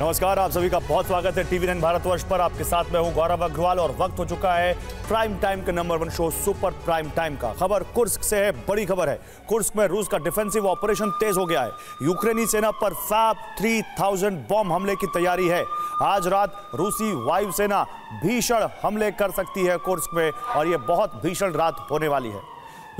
नमस्कार, आप सभी का बहुत स्वागत है टीवी9 भारतवर्ष पर। आपके साथ मैं हूं गौरव अग्रवाल और वक्त हो चुका है प्राइम टाइम के number 1 show super prime time का। खबर कुर्स्क से है, बड़ी खबर है। कुर्स्क में रूस का डिफेंसिव ऑपरेशन तेज हो गया है। यूक्रेनी सेना पर फैब 3000 बॉम्ब हमले की तैयारी है। आज रात रूसी वायुसेना भीषण हमले कर सकती है कुर्स्क में और यह बहुत भीषण रात होने वाली है।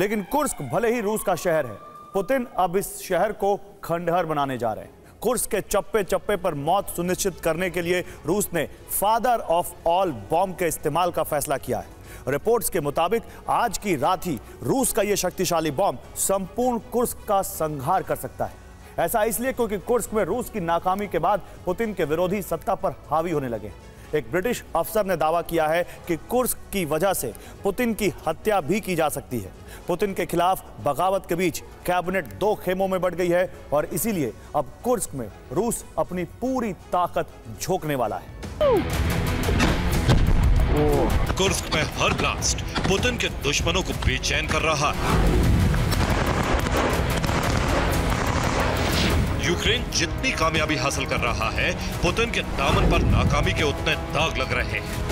लेकिन कुर्स्क भले ही रूस का शहर है, पुतिन अब इस शहर को खंडहर बनाने जा रहे हैं। कुर्स्क के चप्पे चप्पे पर मौत सुनिश्चित करने के लिए रूस ने फादर ऑफ ऑल बॉम्ब के इस्तेमाल का फैसला किया है। रिपोर्ट्स के मुताबिक आज की रात ही रूस का यह शक्तिशाली बॉम्ब संपूर्ण कुर्स्क का संहार कर सकता है। ऐसा इसलिए क्योंकि कुर्स्क में रूस की नाकामी के बाद पुतिन के विरोधी सत्ता पर हावी होने लगे। एक ब्रिटिश अफसर ने दावा किया है कि कुर्स्क की वजह से पुतिन की हत्या भी की जा सकती है। पुतिन के खिलाफ बगावत के बीच कैबिनेट 2 खेमों में बढ़ गई है और इसीलिए अब कुर्स्क में रूस अपनी पूरी ताकत झोंकने वाला है। कुर्स्क में हर ब्लास्ट पुतिन के दुश्मनों को बेचैन कर रहा है। यूक्रेन जितनी कामयाबी हासिल कर रहा है, पुतिन के दामन पर नाकामी के उतने दाग लग रहे हैं।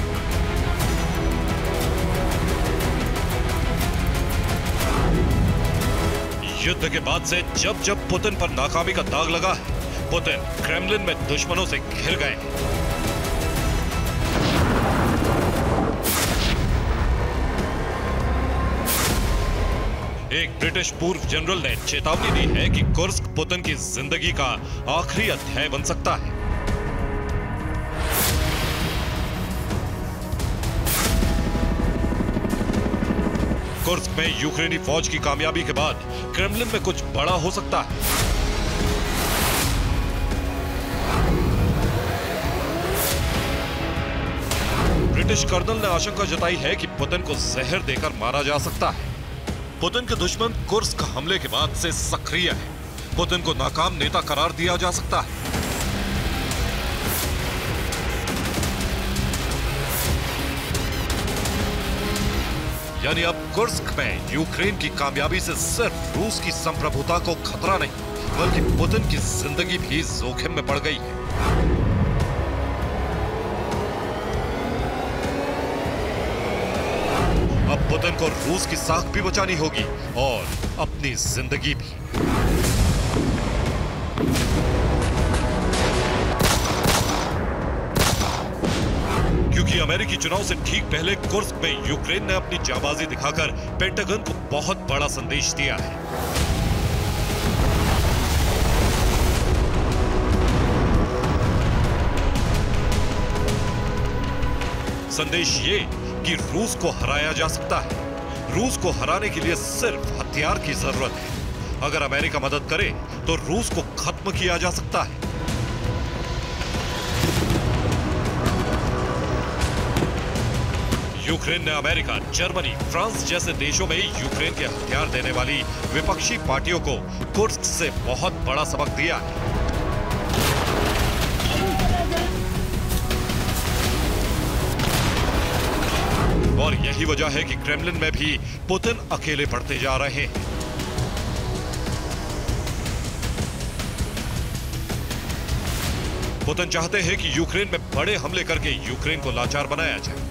युद्ध के बाद से जब जब पुतिन पर नाकामी का दाग लगा है, पुतिन क्रेमलिन में दुश्मनों से घिर गए हैं। एक ब्रिटिश पूर्व जनरल ने चेतावनी दी है कि कुर्स्क पुतिन की जिंदगी का आखिरी अध्याय बन सकता है। कुर्स्क में यूक्रेनी फौज की कामयाबी के बाद क्रेमलिन में कुछ बड़ा हो सकता है। ब्रिटिश कर्नल ने आशंका जताई है कि पुतिन को जहर देकर मारा जा सकता है। पुतिन के दुश्मन कुर्स्क हमले के बाद से सक्रिय है। पुतिन को नाकाम नेता करार दिया जा सकता है। यानी अब कुर्स्क में यूक्रेन की कामयाबी से सिर्फ रूस की संप्रभुता को खतरा नहीं, बल्कि पुतिन की जिंदगी भी जोखिम में पड़ गई है। अब पुतिन को रूस की साख भी बचानी होगी और अपनी जिंदगी भी। क्योंकि अमेरिकी चुनाव से ठीक पहले कुर्स्क में यूक्रेन ने अपनी जाबाजी दिखाकर पेंटागन को बहुत बड़ा संदेश दिया है। संदेश ये कि रूस को हराया जा सकता है। रूस को हराने के लिए सिर्फ हथियार की जरूरत है। अगर अमेरिका मदद करे तो रूस को खत्म किया जा सकता है। यूक्रेन ने अमेरिका, जर्मनी, फ्रांस जैसे देशों में यूक्रेन के हथियार देने वाली विपक्षी पार्टियों को कुर्स्क से बहुत बड़ा सबक दिया है। और यही वजह है कि क्रेमलिन में भी पुतिन अकेले पड़ते जा रहे हैं। पुतिन चाहते हैं कि यूक्रेन में बड़े हमले करके यूक्रेन को लाचार बनाया जाए,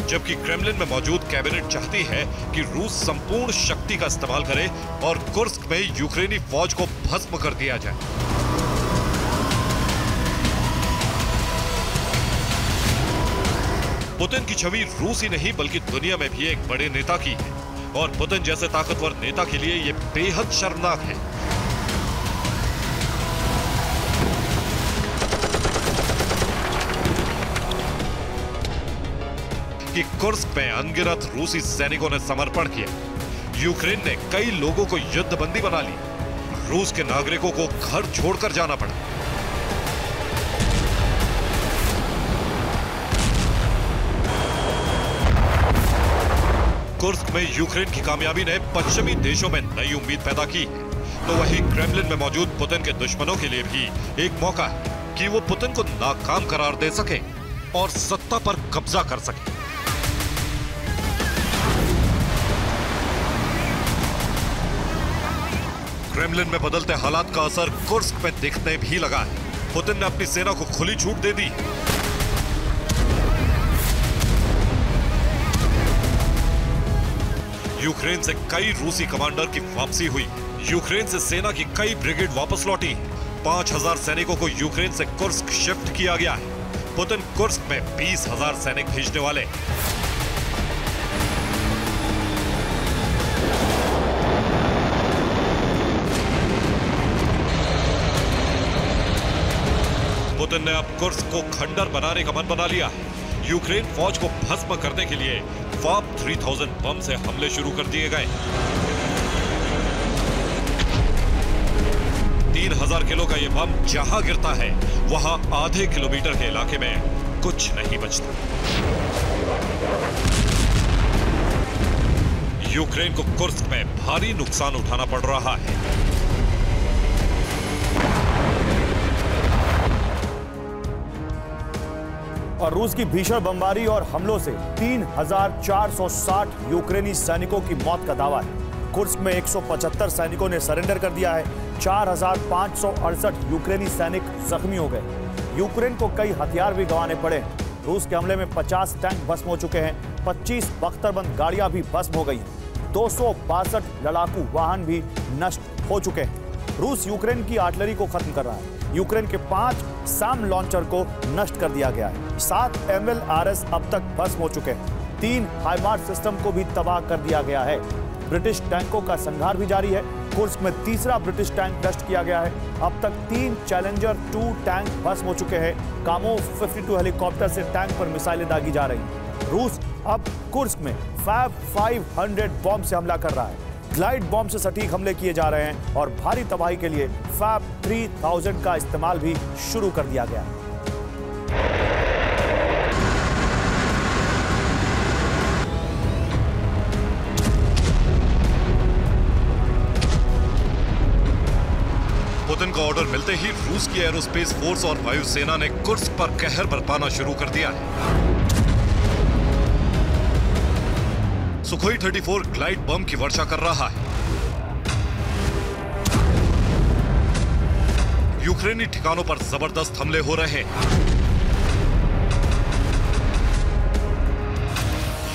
जबकि क्रेमलिन में मौजूद कैबिनेट चाहती है कि रूस संपूर्ण शक्ति का इस्तेमाल करे और कुर्स्क में यूक्रेनी फौज को भस्म कर दिया जाए। पुतिन की छवि रूस ही नहीं बल्कि दुनिया में भी एक बड़े नेता की है और पुतिन जैसे ताकतवर नेता के लिए यह बेहद शर्मनाक है। कि कुर्स्क में अनगिनत रूसी सैनिकों ने समर्पण किया। यूक्रेन ने कई लोगों को युद्धबंदी बना ली। रूस के नागरिकों को घर छोड़कर जाना पड़ा। कुर्स्क में यूक्रेन की कामयाबी ने पश्चिमी देशों में नई उम्मीद पैदा की है, तो वहीं क्रेमलिन में मौजूद पुतिन के दुश्मनों के लिए भी एक मौका है कि वो पुतिन को नाकाम करार दे सके और सत्ता पर कब्जा कर सके। क्रेमलिन में बदलते हालात का असर कुर्स्क में दिखने भी लगा है। पुतिन ने अपनी सेना को खुली छूट दे दी। यूक्रेन से कई रूसी कमांडर की वापसी हुई। यूक्रेन से सेना की कई ब्रिगेड वापस लौटी। 5000 सैनिकों को यूक्रेन से कुर्स्क शिफ्ट किया गया है। पुतिन कुर्स्क में 20,000 सैनिक भेजने वाले। पुतिन ने अब कुर्स्क को खंडर बनाने का मन बना लिया है। यूक्रेन फौज को भस्म करने के लिए FAB 3000 बम से हमले शुरू कर दिए गए। 3000 किलो का यह बम जहां गिरता है वहां आधे किलोमीटर के इलाके में कुछ नहीं बचता। यूक्रेन को कुर्स्क में भारी नुकसान उठाना पड़ रहा है। और रूस की भीषण बमबारी और हमलों से 3460 यूक्रेनी सैनिकों की मौत का दावा है। कुर्स्क में 175 सैनिकों ने सरेंडर कर दिया है। 4568 यूक्रेनी सैनिक जख्मी हो गए। यूक्रेन को कई हथियार भी गंवाने पड़े हैं। रूस के हमले में 50 टैंक भस्म हो चुके हैं। 25 बख्तरबंद गाड़ियां भी भस्म हो गई हैं। 262 लड़ाकू वाहन भी नष्ट हो चुके हैं। रूस यूक्रेन की आर्टिलरी को खत्म कर रहा है। यूक्रेन के 5 सैम लॉन्चर को नष्ट कर दिया गया है। 7 MLRS अब तक भस्म हो चुके हैं। 3 हाइमार्स सिस्टम को भी तबाह कर दिया गया है। ब्रिटिश टैंकों का संहार भी जारी है। कुर्स्क में तीसरा ब्रिटिश टैंक नष्ट किया गया है। अब तक 3 चैलेंजर 2 टैंक भस्म हो चुके हैं। कामोव 52 हेलीकॉप्टर से टैंक पर मिसाइलें दागी जा रही हैं। रूस अब कुर्स्क में FAB 500 बॉम्ब से हमला कर रहा है। ग्लाइड बॉम्ब से सटीक हमले किए जा रहे हैं और भारी तबाही के लिए FAB 3000 का इस्तेमाल भी शुरू कर दिया गया है। पुतिन का ऑर्डर मिलते ही रूस की एरोस्पेस फोर्स और वायुसेना ने कुर्स्क पर कहर बरपाना शुरू कर दिया है। सुखोई 34 ग्लाइड बम की वर्षा कर रहा है। यूक्रेनी ठिकानों पर जबरदस्त हमले हो रहे हैं।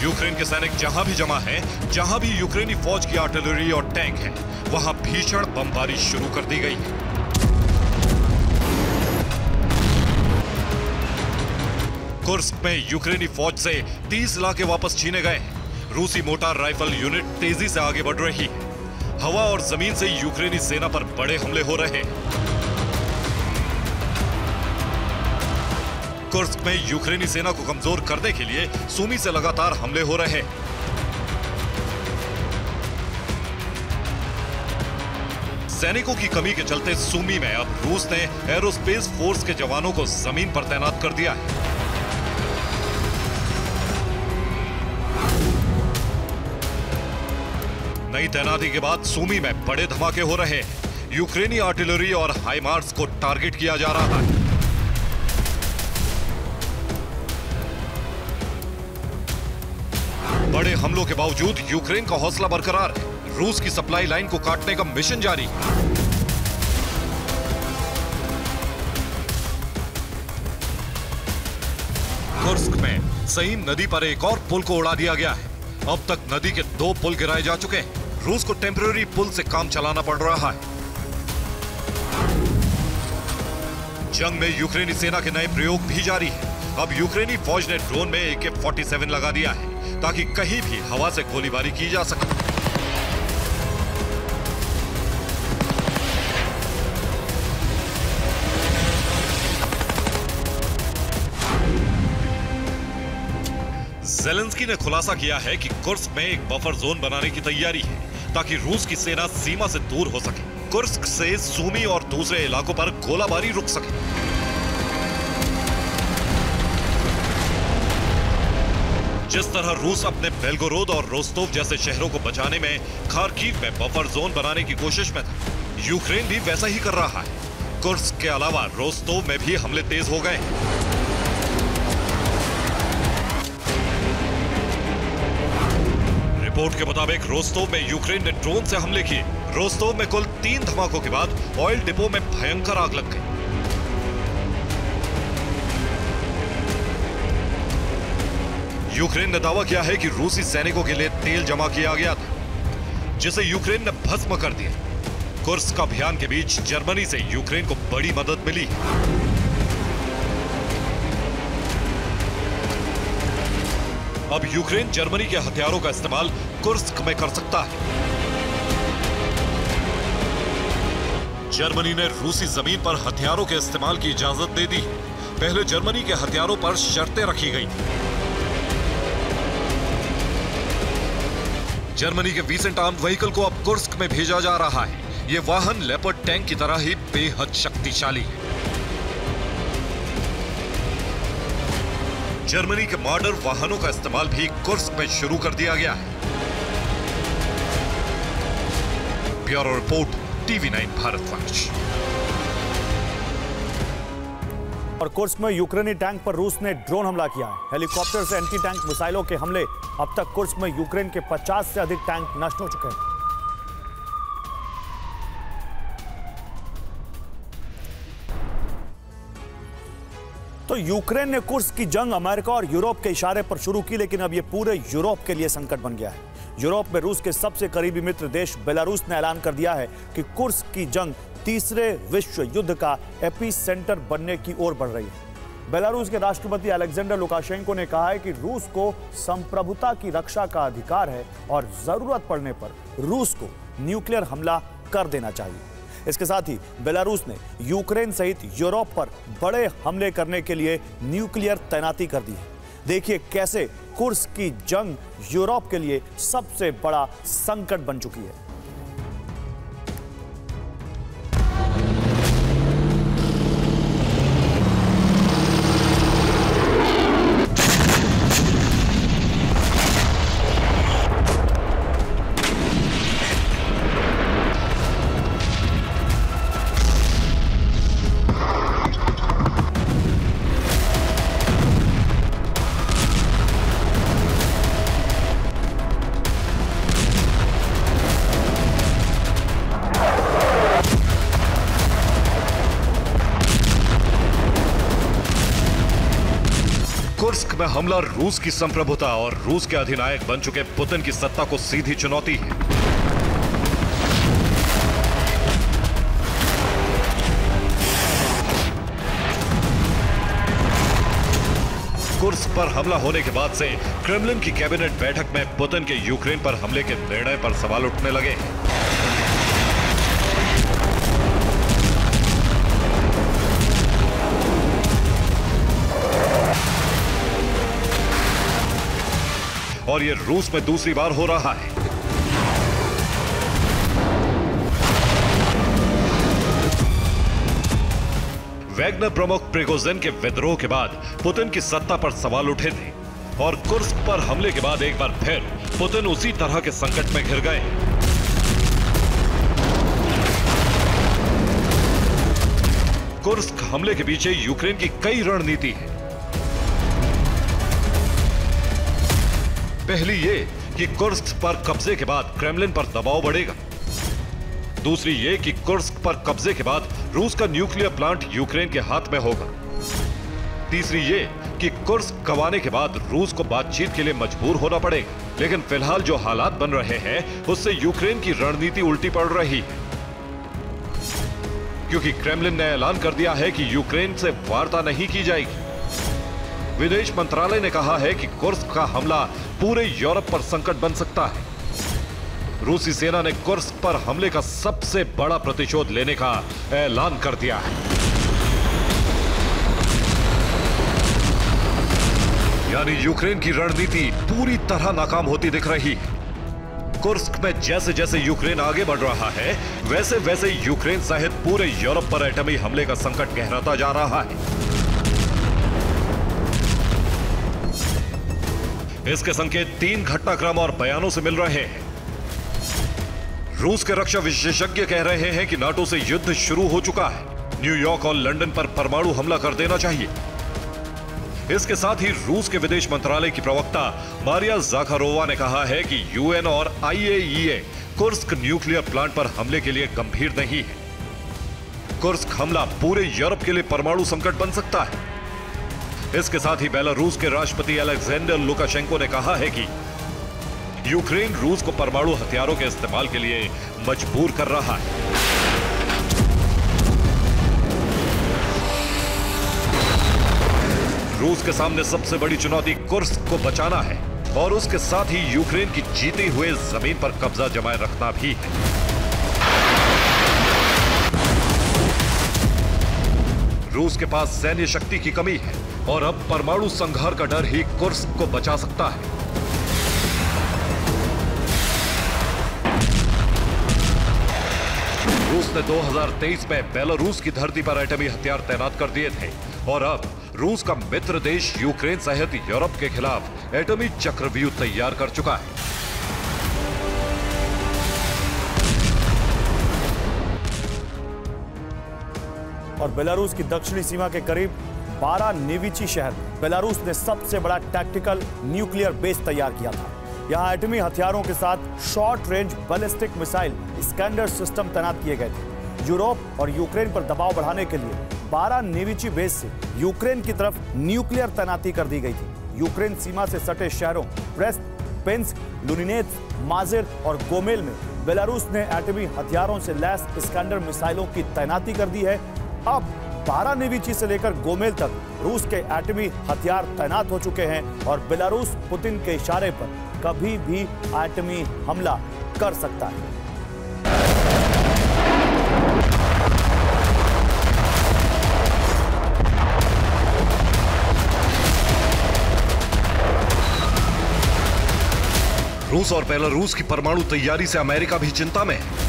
यूक्रेन के सैनिक जहां भी जमा हैं, जहां भी यूक्रेनी फौज की आर्टिलरी और टैंक है, वहां भीषण बमबारी शुरू कर दी गई है। कुर्स्क में यूक्रेनी फौज से 30 इलाके वापस छीने गए। रूसी मोटार राइफल यूनिट तेजी से आगे बढ़ रही है। हवा और जमीन से यूक्रेनी सेना पर बड़े हमले हो रहे हैं। कुर्स्क में यूक्रेनी सेना को कमजोर करने के लिए सूमी से लगातार हमले हो रहे हैं। सैनिकों की कमी के चलते सूमी में अब रूस ने एरोस्पेस फोर्स के जवानों को जमीन पर तैनात कर दिया है। नई तैनाती के बाद सूमी में बड़े धमाके हो रहे हैं। यूक्रेनी आर्टिलरी और हाइमार्स को टारगेट किया जा रहा है। बड़े हमलों के बावजूद यूक्रेन का हौसला बरकरार है। रूस की सप्लाई लाइन को काटने का मिशन जारी है। कुर्स्क में सईम नदी पर एक और पुल को उड़ा दिया गया है। अब तक नदी के 2 पुल गिराए जा चुके हैं। रूस को टेम्पररी पुल से काम चलाना पड़ रहा है। जंग में यूक्रेनी सेना के नए प्रयोग भी जारी है। अब यूक्रेनी फौज ने ड्रोन में AK-47 लगा दिया है ताकि कहीं भी हवा से गोलीबारी की जा सके। ज़ेलेंस्की ने खुलासा किया है कि कुर्स्क में एक बफर जोन बनाने की तैयारी है ताकि रूस की सेना सीमा से दूर हो सके। कुर्स्क से सूमी और दूसरे इलाकों पर गोलाबारी रुक सके। जिस तरह रूस अपने बेलगोरोद और रोस्तोव जैसे शहरों को बचाने में खार्किव में बफर जोन बनाने की कोशिश में था, यूक्रेन भी वैसा ही कर रहा है। कुर्स्क के अलावा रोस्तोव में भी हमले तेज हो गए हैं। रिपोर्ट के मुताबिक रोस्तोव में यूक्रेन ने ड्रोन से हमले किए। रोस्तोव में कुल 3 धमाकों के बाद ऑयल डिपो में भयंकर आग लग गई। यूक्रेन ने दावा किया है कि रूसी सैनिकों के लिए तेल जमा किया गया था, जिसे यूक्रेन ने भस्म कर दिया। कुर्स्क अभियान के बीच जर्मनी से यूक्रेन को बड़ी मदद मिली। अब यूक्रेन जर्मनी के हथियारों का इस्तेमाल कुर्स्क में कर सकता है। जर्मनी ने रूसी जमीन पर हथियारों के इस्तेमाल की इजाजत दे दी। पहले जर्मनी के हथियारों पर शर्तें रखी गई। जर्मनी के विसेंट आर्म्ड व्हीकल को अब कुर्स्क में भेजा जा रहा है। यह वाहन लेपर्ड टैंक की तरह ही बेहद शक्तिशाली है। जर्मनी के मॉडर्न वाहनों का इस्तेमाल भी कुर्स्क में शुरू कर दिया गया है। Bureau report, TV9 Bharatvarsh. और कुर्स्क में यूक्रेनी टैंक पर रूस ने ड्रोन हमला किया है। हेलीकॉप्टर से एंटी टैंक मिसाइलों के हमले। अब तक कुर्स्क में यूक्रेन के 50 से अधिक टैंक नष्ट हो चुके हैं। तो यूक्रेन ने कुर्स्क की जंग अमेरिका और यूरोप के इशारे पर शुरू की, लेकिन अब यह पूरे यूरोप के लिए संकट बन गया है। यूरोप में रूस के सबसे करीबी मित्र देश बेलारूस ने ऐलान कर दिया है कि कुर्स्क की जंग तीसरे विश्व युद्ध का एपी सेंटर बनने की ओर बढ़ रही है। बेलारूस के राष्ट्रपति अलेक्जेंडर लुकाशेंको ने कहा है कि रूस को संप्रभुता की रक्षा का अधिकार है और जरूरत पड़ने पर रूस को न्यूक्लियर हमला कर देना चाहिए। इसके साथ ही बेलारूस ने यूक्रेन सहित यूरोप पर बड़े हमले करने के लिए न्यूक्लियर तैनाती कर दी है। देखिए कैसे कुर्स्क की जंग यूरोप के लिए सबसे बड़ा संकट बन चुकी है। कुर्स्क में हमला रूस की संप्रभुता और रूस के अधिनायक बन चुके पुतिन की सत्ता को सीधी चुनौती है। कुर्स्क पर हमला होने के बाद से क्रेमलिन की कैबिनेट बैठक में पुतिन के यूक्रेन पर हमले के निर्णय पर सवाल उठने लगे हैं। और यह रूस में दूसरी बार हो रहा है। वैगनर प्रमुख प्रिगोजिन के विद्रोह के बाद पुतिन की सत्ता पर सवाल उठे थे और कुर्स्क पर हमले के बाद एक बार फिर पुतिन उसी तरह के संकट में घिर गए। कुर्स्क हमले के पीछे यूक्रेन की कई रणनीति है। पहली ये कि कुर्स्क पर कब्जे के बाद क्रेमलिन पर दबाव बढ़ेगा। दूसरी ये कि कुर्स्क पर कब्जे के बाद रूस का न्यूक्लियर प्लांट यूक्रेन के हाथ में होगा। तीसरी ये कि कुर्स्क गंवाने के बाद रूस को बातचीत के लिए मजबूर होना पड़ेगा। लेकिन फिलहाल जो हालात बन रहे हैं उससे यूक्रेन की रणनीति उल्टी पड़ रही है, क्योंकि क्रेमलिन ने ऐलान कर दिया है कि यूक्रेन से वार्ता नहीं की जाएगी। विदेश मंत्रालय ने कहा है कि कुर्स्क का हमला पूरे यूरोप पर संकट बन सकता है। रूसी सेना ने कुर्स्क पर हमले का सबसे बड़ा प्रतिशोध लेने का ऐलान कर दिया है। यानी यूक्रेन की रणनीति पूरी तरह नाकाम होती दिख रही है। कुर्स्क में जैसे जैसे यूक्रेन आगे बढ़ रहा है वैसे वैसे यूक्रेन सहित पूरे यूरोप पर एटमी हमले का संकट गहराता जा रहा है। इसके संकेत 3 घटनाक्रम और बयानों से मिल रहे हैं। रूस के रक्षा विशेषज्ञ कह रहे हैं कि नाटो से युद्ध शुरू हो चुका है, न्यूयॉर्क और लंदन पर परमाणु हमला कर देना चाहिए। इसके साथ ही रूस के विदेश मंत्रालय की प्रवक्ता मारिया ज़ाखारोवा ने कहा है कि यूएन और IAEA कुर्स्क न्यूक्लियर प्लांट पर हमले के लिए गंभीर नहीं है। कुर्स्क हमला पूरे यूरोप के लिए परमाणु संकट बन सकता है। इसके साथ ही बेलारूस के राष्ट्रपति अलेक्जेंडर लुकाशेंको ने कहा है कि यूक्रेन रूस को परमाणु हथियारों के इस्तेमाल के लिए मजबूर कर रहा है। रूस के सामने सबसे बड़ी चुनौती कुर्स्क को बचाना है और उसके साथ ही यूक्रेन की जीती हुए जमीन पर कब्जा जमाए रखना भी है। रूस के पास सैन्य शक्ति की कमी है और अब परमाणु संघार का डर ही कुर्स्क को बचा सकता है। रूस ने 2023 में बेलारूस की धरती पर एटमी हथियार तैनात कर दिए थे और अब रूस का मित्र देश यूक्रेन सहित यूरोप के खिलाफ एटमी चक्रव्यूह तैयार कर चुका है। और बेलारूस की दक्षिणी सीमा के करीब 12 नेविची शहर बेलारूस ने सबसे बड़ा टैक्टिकल न्यूक्लियर बेस तैयार किया था। यहां एटमी हथियारों के साथ short range ballistic missile Iskander system तैनात किए गए थे। यूरोप और यूक्रेन पर दबाव बढ़ाने के लिए 12 नेविची बेस से यूक्रेन की तरफ न्यूक्लियर तैनाती कर दी गई थी। यूक्रेन सीमा से सटे शहरों ब्रेस्ट, पेंस्क, लुनिनेत्स, माजिर और गोमेल में बेलारूस ने एटमी हथियारों से लैस स्कैंडर मिसाइलों की तैनाती कर दी है। अब 12 नेविची से लेकर गोमेल तक रूस के एटमी हथियार तैनात हो चुके हैं और बेलारूस पुतिन के इशारे पर कभी भी एटमी हमला कर सकता है। रूस और बेलारूस की परमाणु तैयारी से अमेरिका भी चिंता में है।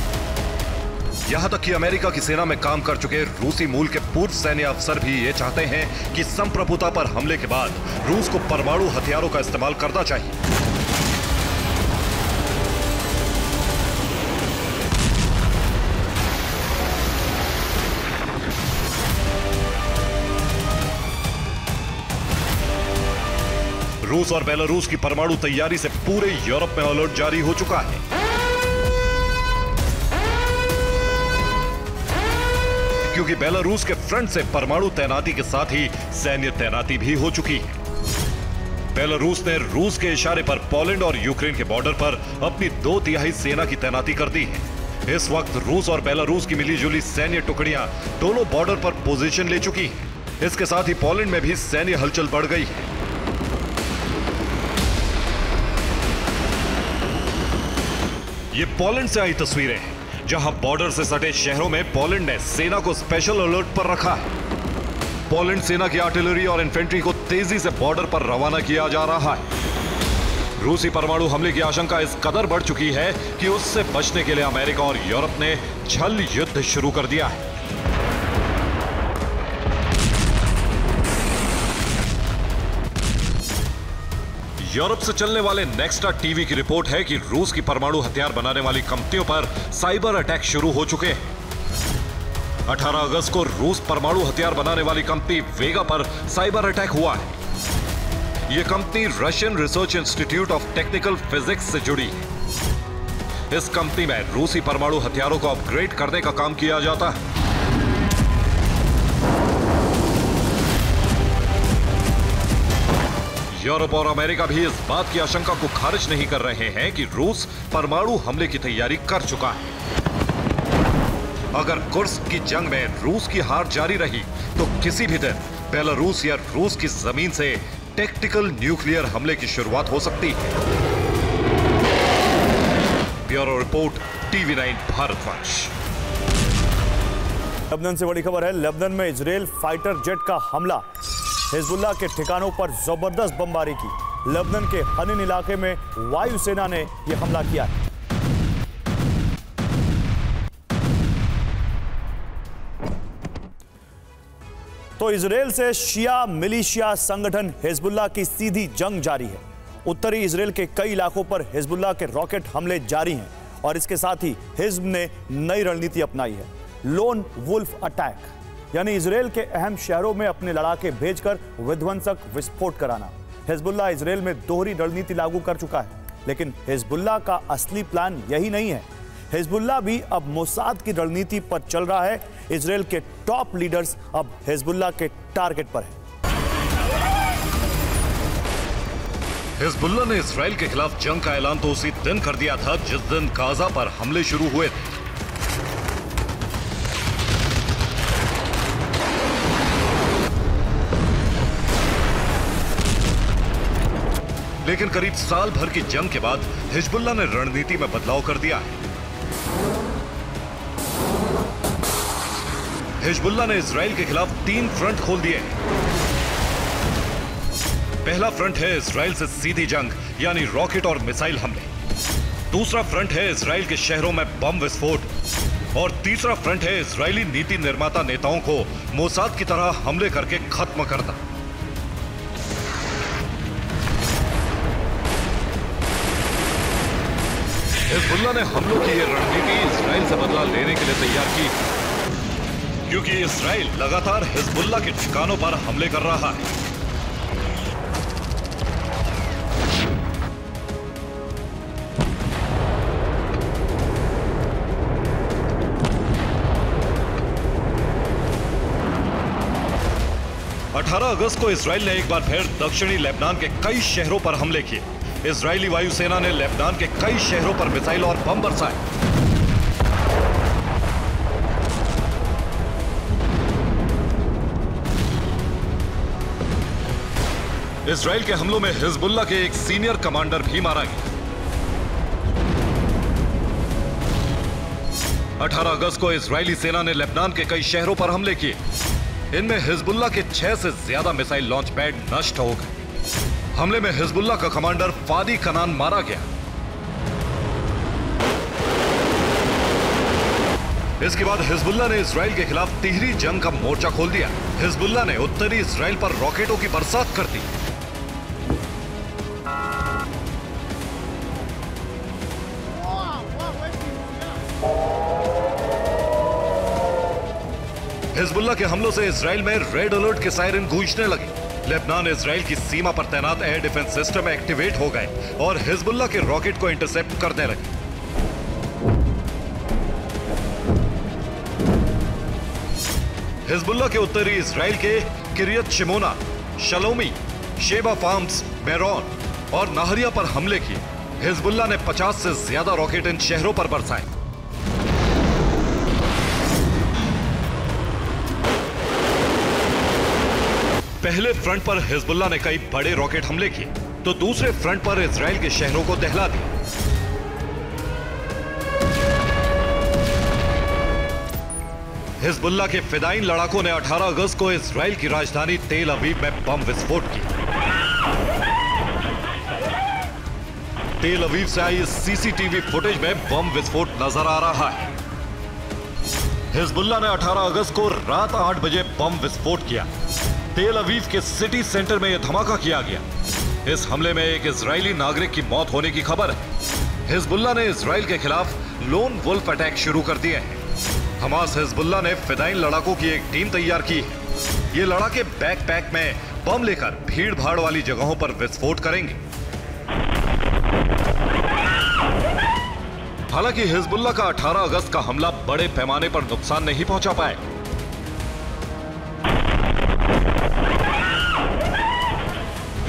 यहां तक कि अमेरिका की सेना में काम कर चुके रूसी मूल के पूर्व सैन्य अफसर भी ये चाहते हैं कि संप्रभुता पर हमले के बाद रूस को परमाणु हथियारों का इस्तेमाल करना चाहिए। रूस और बेलारूस की परमाणु तैयारी से पूरे यूरोप में अलर्ट जारी हो चुका है। क्योंकि बेलारूस के फ्रंट से परमाणु तैनाती के साथ ही सैन्य तैनाती भी हो चुकी है। बेलारूस ने रूस के इशारे पर पोलैंड और यूक्रेन के बॉर्डर पर अपनी 2/3 सेना की तैनाती कर दी है। इस वक्त रूस और बेलारूस की मिलीजुली सैन्य टुकड़ियां दोनों बॉर्डर पर पोजीशन ले चुकी हैं। इसके साथ ही पोलैंड में भी सैन्य हलचल बढ़ गई है। ये पोलैंड से आई तस्वीरें हैं, जहां बॉर्डर से सटे शहरों में पोलैंड ने सेना को स्पेशल अलर्ट पर रखा है। पोलैंड सेना की आर्टिलरी और इन्फेंट्री को तेजी से बॉर्डर पर रवाना किया जा रहा है। रूसी परमाणु हमले की आशंका इस कदर बढ़ चुकी है कि उससे बचने के लिए अमेरिका और यूरोप ने छल युद्ध शुरू कर दिया है। यूरोप से चलने वाले नेक्स्टा टीवी की रिपोर्ट है कि रूस की परमाणु हथियार बनाने वाली कंपनियों पर साइबर अटैक शुरू हो चुके हैं। 18 अगस्त को रूस परमाणु हथियार बनाने वाली कंपनी वेगा पर साइबर अटैक हुआ है। यह company Russian research institute of technical physics से जुड़ी है। इस कंपनी में रूसी परमाणु हथियारों को अपग्रेड करने का काम किया जाता है। यूरोप और अमेरिका भी इस बात की आशंका को खारिज नहीं कर रहे हैं कि रूस परमाणु हमले की तैयारी कर चुका है। अगर कुर्स्क की जंग में रूस की हार जारी रही तो किसी भी दिन बेलारूस या रूस की जमीन से टैक्टिकल न्यूक्लियर हमले की शुरुआत हो सकती है। Bureau report, TV9 Bharatvarsh. Lebanon से बड़ी खबर है। लेबनान में इजरायल फाइटर जेट का हमला, हिजबुल्लाह के ठिकानों पर जबरदस्त बमबारी की। लेबनान के हनीन इलाके में वायुसेना ने यह हमला किया है। तो इजरायल से शिया मिलिशिया संगठन हिजबुल्लाह की सीधी जंग जारी है। उत्तरी इजरायल के कई इलाकों पर हिजबुल्लाह के रॉकेट हमले जारी हैं और इसके साथ ही हिजब ने नई रणनीति अपनाई है, लोन वुल्फ अटैक, यानी इजरायल के अहम शहरों में अपने लड़ाके भेजकर विध्वंसक विस्फोट कराना। हिजबुल्लाह इजरायल में दोहरी रणनीति लागू कर चुका है, लेकिन हिजबुल्लाह का असली प्लान यही नहीं है। हिजबुल्लाह भी अब मोसाद की रणनीति पर चल रहा है। इजरायल के टॉप लीडर्स अब हिजबुल्लाह के टारगेट पर हैं। हिजबुल्ला ने इजराइल के खिलाफ जंग का ऐलान तो उसी दिन कर दिया था जिस दिन गाजा पर हमले शुरू हुए थे। लेकिन करीब साल भर की जंग के बाद हिजबुल्ला ने रणनीति में बदलाव कर दिया है। हिजबुल्ला ने इजराइल के खिलाफ 3 फ्रंट खोल दिए हैं। पहला फ्रंट है इजराइल से सीधी जंग यानी रॉकेट और मिसाइल हमले। दूसरा फ्रंट है इजराइल के शहरों में बम विस्फोट और तीसरा फ्रंट है इजरायली नीति निर्माता नेताओं को मोसाद की तरह हमले करके खत्म करना। हिजबुल्ला ने हमलों की यह रणनीति इजराइल से बदला लेने के लिए तैयार की, क्योंकि इजराइल लगातार हिजबुल्ला के ठिकानों पर हमले कर रहा है। अगस्त को इजराइल ने एक बार फिर दक्षिणी लेबनान के कई शहरों पर हमले किए। इजरायली वायुसेना ने लेबनान के कई शहरों पर मिसाइल और बम बरसाए। इजराइल के हमलों में हिजबुल्ला के एक सीनियर कमांडर भी मारा गया। 18 अगस्त को इजरायली सेना ने लेबनान के कई शहरों पर हमले किए। इनमें हिजबुल्ला के 6 से ज्यादा मिसाइल लॉन्च पैड नष्ट हो गए। हमले में हिजबुल्ला का कमांडर फादी कनान मारा गया। इसके बाद हिजबुल्ला ने इजराइल के खिलाफ तिहरी जंग का मोर्चा खोल दिया। हिजबुल्ला ने उत्तरी इजराइल पर रॉकेटों की बरसात कर दी। हिजबुल्ला के हमलों से इजराइल में रेड अलर्ट के सायरन गूंजने लगे। लेबनान इजराइल की सीमा पर तैनात एयर डिफेंस सिस्टम एक्टिवेट हो गए और हिजबुल्ला के रॉकेट को इंटरसेप्ट करने लगे। हिजबुल्ला के उत्तरी इजराइल के Kiryat Shmona, Shlomi, Shebaa farms, Meron और नाहरिया पर हमले किए। हिजबुल्ला ने 50 से ज्यादा रॉकेट इन शहरों पर बरसाए। पहले फ्रंट पर हिजबुल्ला ने कई बड़े रॉकेट हमले किए तो दूसरे फ्रंट पर इजराइल के शहरों को दहला दिया। हिजबुल्ला के फिदाइन लड़ाकों ने 18 अगस्त को इजराइल की राजधानी तेल अवीव में बम विस्फोट किया। तेल अवीव से आई सीसीटीवी फुटेज में बम विस्फोट नजर आ रहा है। हिजबुल्ला ने 18 अगस्त को रात 8 बजे बम विस्फोट किया। तेल अवीव के सिटी सेंटर में यह धमाका किया गया। इस हमले में एक इजरायली नागरिक की मौत होने की खबर है। हिजबुल्ला ने इजराइल के खिलाफ लोन वुल्फ अटैक शुरू कर दिए हैं। हमास हिजबुल्ला ने फिदाइन लड़ाकों की एक टीम तैयार की है। ये लड़ाके बैकपैक में बम लेकर भीड़ भाड़ वाली जगहों पर विस्फोट करेंगे। हालांकि हिजबुल्ला का 18 अगस्त का हमला बड़े पैमाने पर नुकसान नहीं पहुंचा पाए।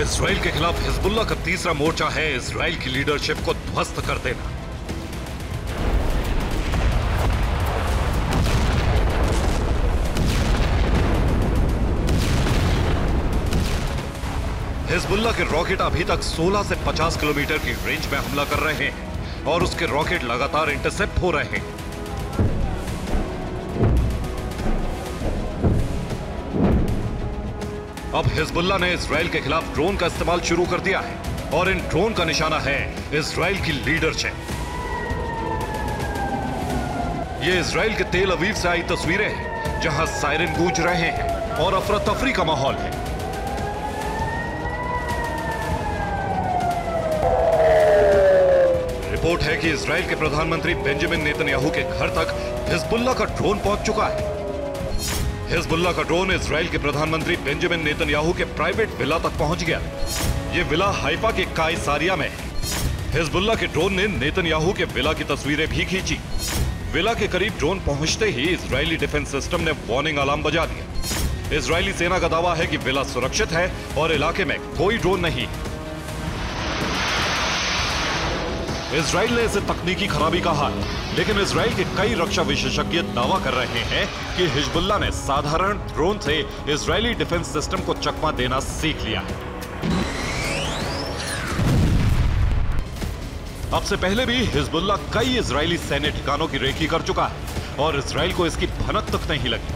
इजराइल के खिलाफ हिजबुल्ला का तीसरा मोर्चा है इजराइल की लीडरशिप को ध्वस्त कर देना। हिजबुल्ला के रॉकेट अभी तक 16 से 50 किलोमीटर की रेंज में हमला कर रहे हैं और उसके रॉकेट लगातार इंटरसेप्ट हो रहे हैं। अब हिजबुल्ला ने इजराइल के खिलाफ ड्रोन का इस्तेमाल शुरू कर दिया है और इन ड्रोन का निशाना है इजराइल की लीडरशिप। ये इजराइल के तेल अवीव से आई तस्वीरें हैं जहां सायरन गूंज रहे हैं और अफरा तफरी का माहौल है। रिपोर्ट है कि इजराइल के प्रधानमंत्री बेंजामिन नेतन्याहू के घर तक हिजबुल्ला का ड्रोन पहुंच चुका है। हिजबुल्ला का ड्रोन इजराइल के प्रधानमंत्री बेंजामिन नेतन्याहू के प्राइवेट विला तक पहुंच गया। यह विला हाइफा के कायसारिया में है। हिजबुल्ला के ड्रोन ने नेतन्याहू के विला की तस्वीरें भी खींची। विला के करीब ड्रोन पहुंचते ही इजरायली डिफेंस सिस्टम ने वार्निंग अलार्म बजा दिया। इजरायली सेना का दावा है कि विला सुरक्षित है और इलाके में कोई ड्रोन नहीं है। इजराइल ने इसे तकनीकी खराबी कहा, लेकिन इजराइल के कई रक्षा विशेषज्ञ दावा कर रहे हैं कि हिजबुल्लाह ने साधारण ड्रोन से इजरायली डिफेंस सिस्टम को चकमा देना सीख लिया है। अब से पहले भी हिजबुल्लाह कई इजरायली सैन्य ठिकानों की रेकी कर चुका है और इजराइल को इसकी भनक तक नहीं लगी।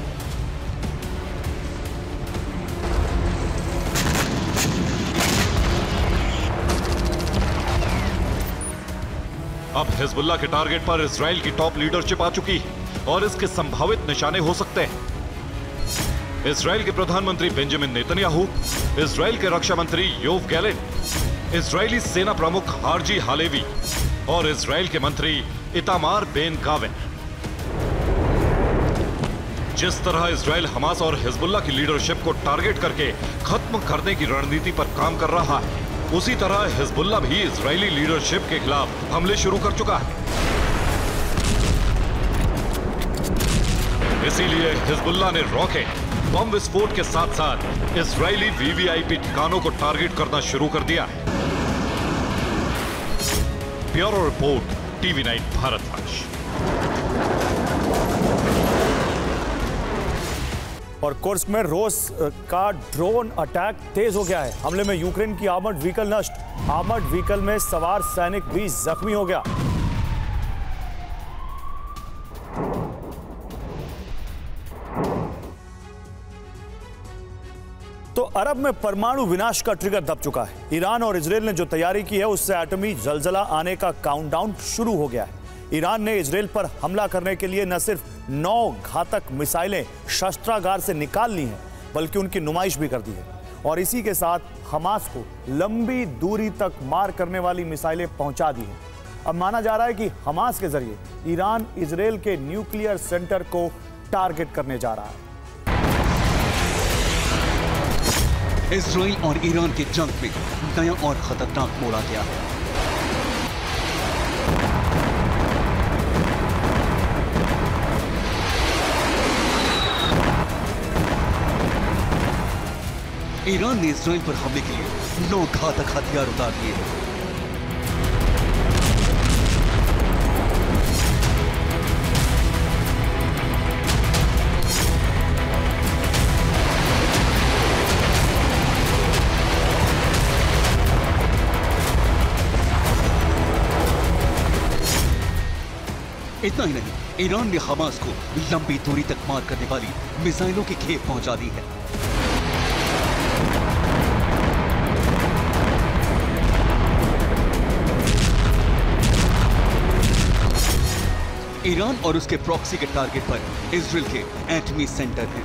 अब हिजबुल्लाह के टारगेट पर इजराइल की टॉप लीडरशिप आ चुकी है और इसके संभावित निशाने हो सकते हैं। इजराइल के प्रधानमंत्री बेंजामिन नेतन्याहू, इजराइल के रक्षा मंत्री योव गैलेंट, इजरायली सेना प्रमुख हार्जी हालेवी और इजराइल के मंत्री इतामार बेन गावेन। जिस तरह इजराइल हमास और हिजबुल्लाह की लीडरशिप को टारगेट करके खत्म करने की रणनीति पर काम कर रहा है, उसी तरह हिजबुल्लाह भी इजरायली लीडरशिप के खिलाफ हमले शुरू कर चुका है। इसीलिए हिजबुल्लाह ने रॉकेट, बम विस्फोट के साथ साथ इजरायली वीवीआईपी ठिकानों को टारगेट करना शुरू कर दिया है। Bureau report, TV9 Bharatvarsh. और कुर्स्क में रूस का ड्रोन अटैक तेज हो गया है। हमले में यूक्रेन की आर्मर्ड व्हीकल नष्ट, आर्मर्ड व्हीकल में सवार सैनिक भी जख्मी हो गया। तो अरब में परमाणु विनाश का ट्रिगर दब चुका है। ईरान और इजराइल ने जो तैयारी की है उससे एटमी जलजला आने का काउंटडाउन शुरू हो गया है। ईरान ने इजराइल पर हमला करने के लिए न सिर्फ 9 घातक मिसाइलें शस्त्रागार से निकाल ली हैं, बल्कि उनकी नुमाइश भी कर दी है। और इसी के साथ हमास को लंबी दूरी तक मार करने वाली मिसाइलें पहुंचा दी हैं। अब माना जा रहा है कि हमास के जरिए ईरान इजराइल के न्यूक्लियर सेंटर को टारगेट करने जा रहा है। इजराइल और ईरान की जंग में नया और खतरनाक मोड़ आ गया है। ईरान ने इजराइल पर हमले के लिए 9 घातक हथियार उतार दिए हैं। इतना ही नहीं, ईरान ने हमास को लंबी दूरी तक मार करने वाली मिसाइलों की खेप पहुंचा दी है। ईरान और उसके प्रॉक्सी के टारगेट पर इजराइल के एटमी सेंटर हैं।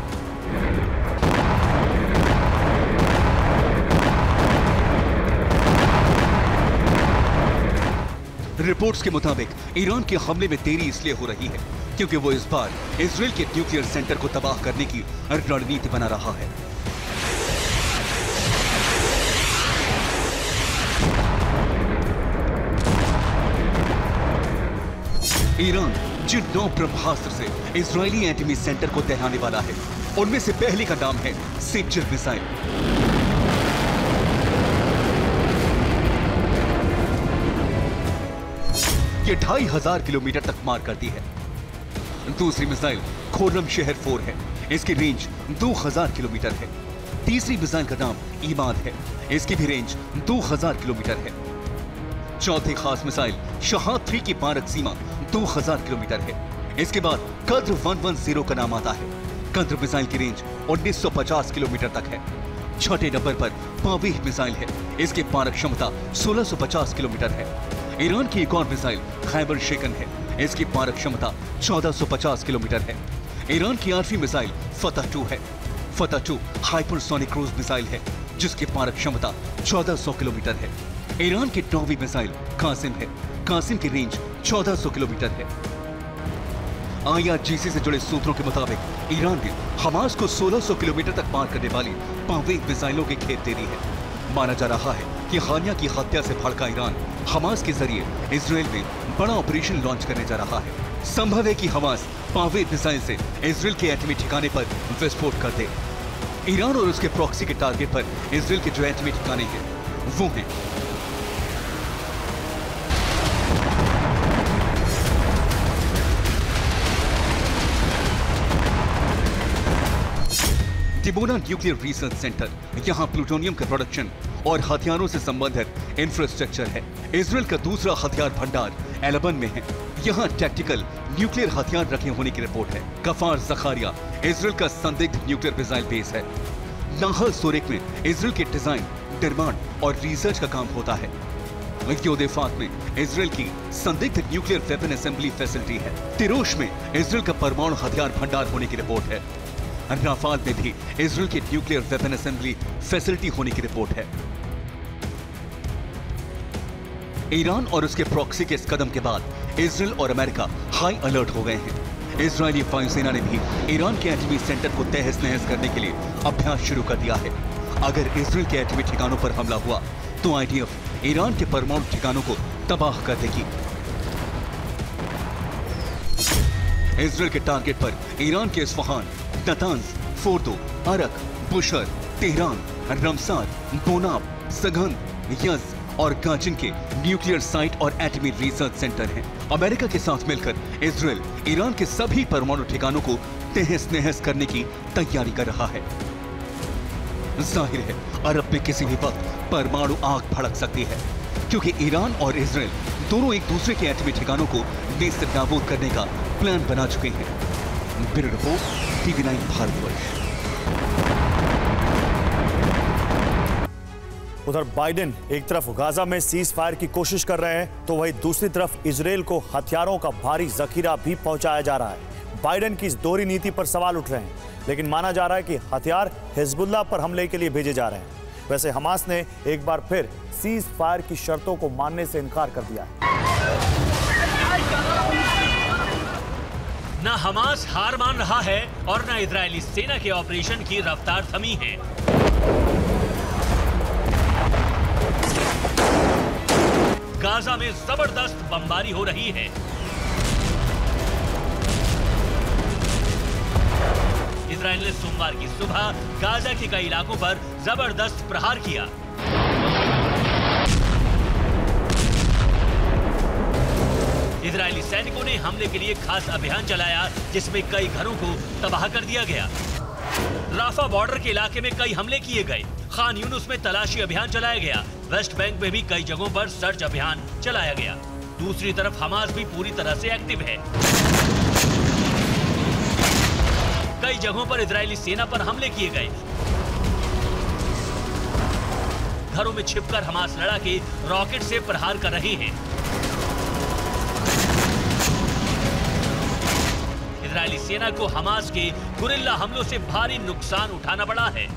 रिपोर्ट्स के मुताबिक ईरान के हमले में देरी इसलिए हो रही है क्योंकि वो इस बार इजराइल के न्यूक्लियर सेंटर को तबाह करने की रणनीति बना रहा है। ईरान जिन 9 ब्रह्मास्त्र से इजरायली एटमी सेंटर को दहराने वाला है, उनमें से पहले का नाम है सिंजर मिसाइल। ये 2500 किलोमीटर तक मार करती है। दूसरी मिसाइल खोर्रम शहर 4 है, इसकी रेंज 2000 किलोमीटर है। तीसरी मिसाइल का नाम ईमाद है, इसकी भी रेंज 2000 किलोमीटर है। चौथी खास मिसाइल शहाद 3 की मारक सीमा 2000 किलोमीटर है। इसके बाद कद्र 110 का नाम आता है। कद्र मिसाइल की रेंज 1950 किलोमीटर तक है। छठे नंबर पर पावीह मिसाइल है, इसकी मारक क्षमता 1650 किलोमीटर है। ईरान की एक और मिसाइल खैबर शेकन है, इसकी मारक क्षमता 1450 किलोमीटर है। ईरान की 8वीं मिसाइल फतह 2 है। फतह 2 हाइपरसोनिक क्रूज मिसाइल है, जिसकी मारक क्षमता 1400 किलोमीटर है। ईरान की 9वीं मिसाइल कासिम है, कासिम की रेंज 1400 किलोमीटर है। IRGC से जुड़े सूत्रों के मुताबिक ईरान ने हमास को 1600 किलोमीटर तक मार करने वाली पावें मिसाइलों की खेप दे दी है। माना जा रहा है कि खानिया की हत्या से भड़का ईरान हमास के जरिए इजराइल में बड़ा ऑपरेशन लॉन्च करने जा रहा है। संभव है कि हमास पावें मिसाइल से इजराइल के एटमी ठिकाने पर विस्फोट कर दे। ईरान और उसके प्रॉक्सी के टारगेट पर इजराइल के जो एटमी ठिकाने हैं वो हैं डिमोना न्यूक्लियर रिसर्च सेंटर, यहाँ प्लूटोनियम का प्रोडक्शन और हथियारों से संबंधित इंफ्रास्ट्रक्चर है। इजराइल का दूसरा हथियार भंडार एलबन में है, यहाँ टैक्टिकल न्यूक्लियर हथियार रखे होने की रिपोर्ट है। कफार जखारिया इजराइल का संदिग्ध न्यूक्लियर मिसाइल बेस है। नाहल सोरेक में इजराइल के डिजाइन, निर्माण और रिसर्च का काम होता है। योदेफात में इजराइल की संदिग्ध न्यूक्लियर वेपन असेंबली फैसिलिटी है। तिरोश में इजराइल का परमाणु हथियार भंडार होने की रिपोर्ट है। राफाल में भी इजराइल की न्यूक्लियर वेपन असेंबली फैसिलिटी होने की रिपोर्ट है। ईरान और उसके प्रॉक्सी के इस कदम के बाद इजराइल और अमेरिका हाई अलर्ट हो गए हैं। इजरायली वायुसेना ने भी ईरान के एटमी सेंटर को तहस नहस करने के लिए अभ्यास शुरू कर दिया है। अगर इजराइल के एटमी ठिकानों पर हमला हुआ तो आईडीएफ ईरान के परमाणु ठिकानों को तबाह कर देगी। इजराइल के टारगेट पर ईरान के Isfahan, Natanz, Fordow, Arak, Bushehr, Tehran, Ramsar, Bonab, सघन, यज और गाजिन के न्यूक्लियर साइट और एटमी रिसर्च सेंटर हैं। अमेरिका के साथ मिलकर इजराइल ईरान के सभी परमाणु ठिकानों को तहस नहस करने की तैयारी कर रहा है। जाहिर है अरब में किसी भी वक्त परमाणु आग भड़क सकती है, क्योंकि ईरान और इजराइल दोनों एक दूसरे के एटमी ठिकानों को नेस्त नाबूद करने का प्लान बना चुके हैं। Bureau report, TV9 Bharatvarsh. उधर बाइडेन एक तरफ गाजा में सीज फायर की कोशिश कर रहे हैं, तो वहीं दूसरी तरफ इजराइल को हथियारों का भारी जखीरा भी पहुंचाया जा रहा है। बाइडेन की इस दोहरी नीति पर सवाल उठ रहे हैं, लेकिन माना जा रहा है कि हथियार हिजबुल्लाह पर हमले के लिए भेजे जा रहे हैं। वैसे हमास ने एक बार फिर सीज फायर की शर्तों को मानने से इनकार कर दिया है। न हमास हार मान रहा है और न इजरायली सेना के ऑपरेशन की रफ्तार थमी है। गाजा में जबरदस्त बमबारी हो रही है। इजराइल ने सोमवार की सुबह गाजा के कई इलाकों पर जबरदस्त प्रहार किया। इजरायली सैनिकों ने हमले के लिए खास अभियान चलाया, जिसमें कई घरों को तबाह कर दिया गया। राफा बॉर्डर के इलाके में कई हमले किए गए। खान यूनुस में तलाशी अभियान चलाया गया। वेस्ट बैंक में भी कई जगहों पर सर्च अभियान चलाया गया। दूसरी तरफ हमास भी पूरी तरह से एक्टिव है। कई जगहों पर इजरायली सेना पर हमले किए गए। घरों में छिपकर हमास लड़ाके रॉकेट से प्रहार कर रहे हैं। इजरायली सेना को हमास के गुरिल्ला हमलों से भारी नुकसान उठाना पड़ा है।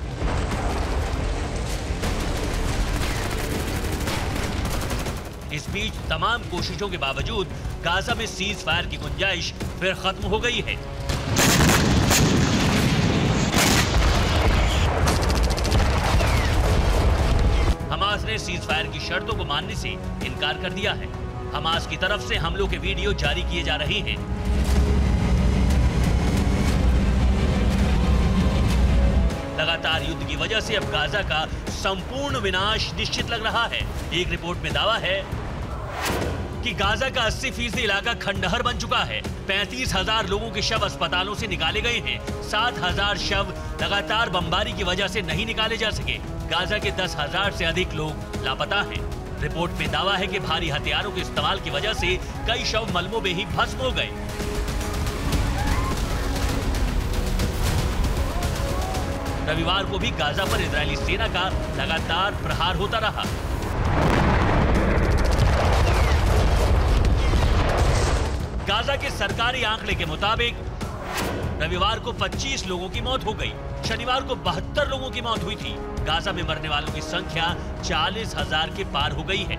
इस बीच तमाम कोशिशों के बावजूद गाजा में सीज फायर की गुंजाइश फिर खत्म हो गई है। हमास ने सीज फायर की शर्तों को मानने से इनकार कर दिया है। हमास की तरफ से हमलों के वीडियो जारी किए जा रहे हैं। लगातार युद्ध की वजह से अब गाजा का संपूर्ण विनाश निश्चित लग रहा है। एक रिपोर्ट में दावा है कि गाजा का 80% इलाका खंडहर बन चुका है। 35,000 लोगों के शव अस्पतालों से निकाले गए हैं। 7,000 शव लगातार बमबारी की वजह से नहीं निकाले जा सके। गाजा के 10,000 से अधिक लोग लापता हैं। रिपोर्ट में दावा है कि भारी हथियारों के इस्तेमाल की वजह से कई शव मलबों में ही भस्म हो गए। रविवार को भी गाजा पर इजरायली सेना का लगातार प्रहार होता रहा। गाजा के सरकारी आंकड़े के मुताबिक रविवार को 25 लोगों की मौत हो गई। शनिवार को 72 लोगों की मौत हुई थी। गाजा में मरने वालों की संख्या 40,000 के पार हो गई है।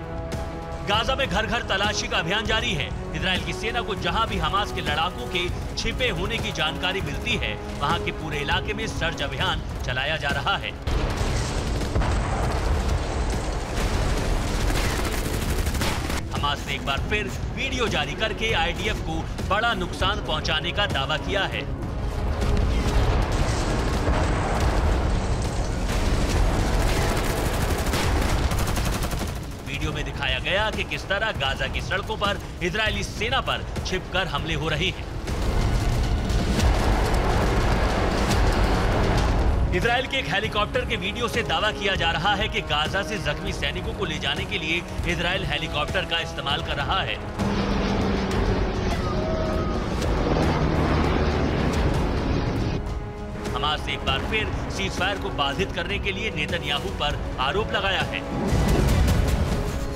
गाजा में घर घर तलाशी का अभियान जारी है। इजराइल की सेना को जहां भी हमास के लड़ाकों के छिपे होने की जानकारी मिलती है, वहां के पूरे इलाके में सर्च अभियान चलाया जा रहा है। हमास ने एक बार फिर वीडियो जारी करके आईडीएफ को बड़ा नुकसान पहुंचाने का दावा किया है। वीडियो में दिखाया गया कि किस तरह गाजा की सड़कों पर इजरायली सेना पर छिपकर हमले हो रहे हैं। इजराइल के एक हेलीकॉप्टर के वीडियो से दावा किया जा रहा है कि गाजा से जख्मी सैनिकों को ले जाने के लिए इजराइल हेलीकॉप्टर का इस्तेमाल कर रहा है। हमास ने एक बार फिर सीजफायर को बाधित करने के लिए नेतन्याहू पर आरोप लगाया है।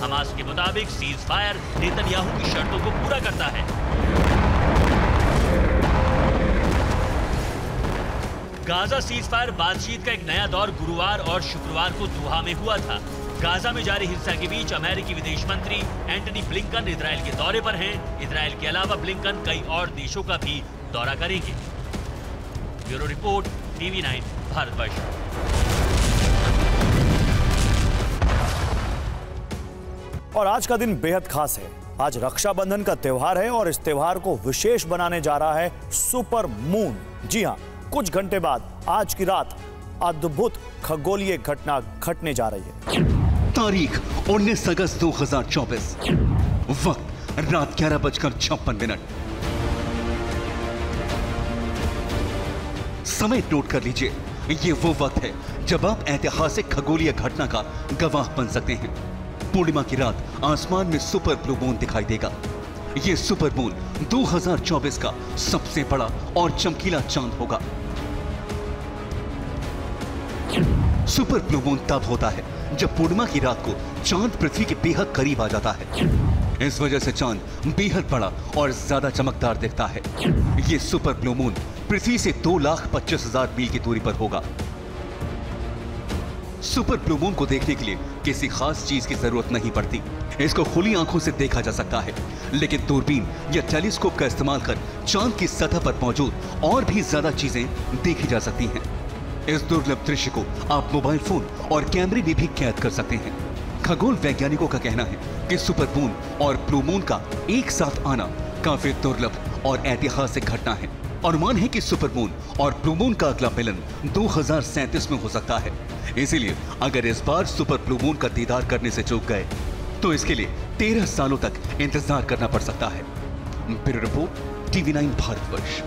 हमास के मुताबिक सीजफायर नेतन्याहू की शर्तों को पूरा करता है। गाजा सीजफायर बातचीत का एक नया दौर गुरुवार और शुक्रवार को दोहा में हुआ था। गाजा में जारी हिंसा के बीच अमेरिकी विदेश मंत्री एंटनी ब्लिंकन इजराइल के दौरे पर हैं। इजराइल के अलावा ब्लिंकन कई और देशों का भी दौरा करेंगे। Bureau report, TV9 Bharatvarsh. और आज का दिन बेहद खास है। आज रक्षाबंधन का त्योहार है और इस त्योहार को विशेष बनाने जा रहा है सुपर मून। जी हां, कुछ घंटे बाद आज की रात अद्भुत खगोलीय घटना घटने जा रही है। तारीख 19 अगस्त 2024, वक्त रात 11:56। समय नोट कर लीजिए, ये वो वक्त है जब आप ऐतिहासिक खगोलीय घटना का गवाह बन सकते हैं। पूर्णिमा की रात आसमान में सुपर ब्लू मून दिखाई देगा। ये सुपर मून 2024 का सबसे बड़ा और चमकीला चांद होगा। सुपर ब्लू मून तब होता है जब पूर्णिमा की रात को चांद पृथ्वी के बेहद करीब आ जाता है। इस वजह से चांद बेहद बड़ा और ज्यादा चमकदार दिखता है। ये सुपर ब्लू मून पृथ्वी से 2,25,000 मील की दूरी पर होगा। सुपर ब्लू मून को देखने के लिए किसी खास चीज की जरूरत नहीं पड़ती। इसको खुली आंखों से देखा जा सकता है, लेकिन दूरबीन या टेलीस्कोप का इस्तेमाल कर चांद की सतह पर मौजूद और भी ज्यादा चीजें देखी जा सकती हैं। इस दुर्लभ दृश्य को आप मोबाइल फोन और कैमरे में भी कैद कर सकते हैं। खगोल वैज्ञानिकों का कहना है कि सुपर मून और ब्लू मून का एक साथ आना काफी दुर्लभ और ऐतिहासिक घटना है। अनुमान है कि सुपर मून और ब्लू मून का अगला मिलन 2037 में हो सकता है। इसीलिए अगर इस बार सुपर ब्लू मून का दीदार करने से चूक गए तो इसके लिए 13 सालों तक इंतजार करना पड़ सकता है। Bureau report, TV9 Bharatvarsh.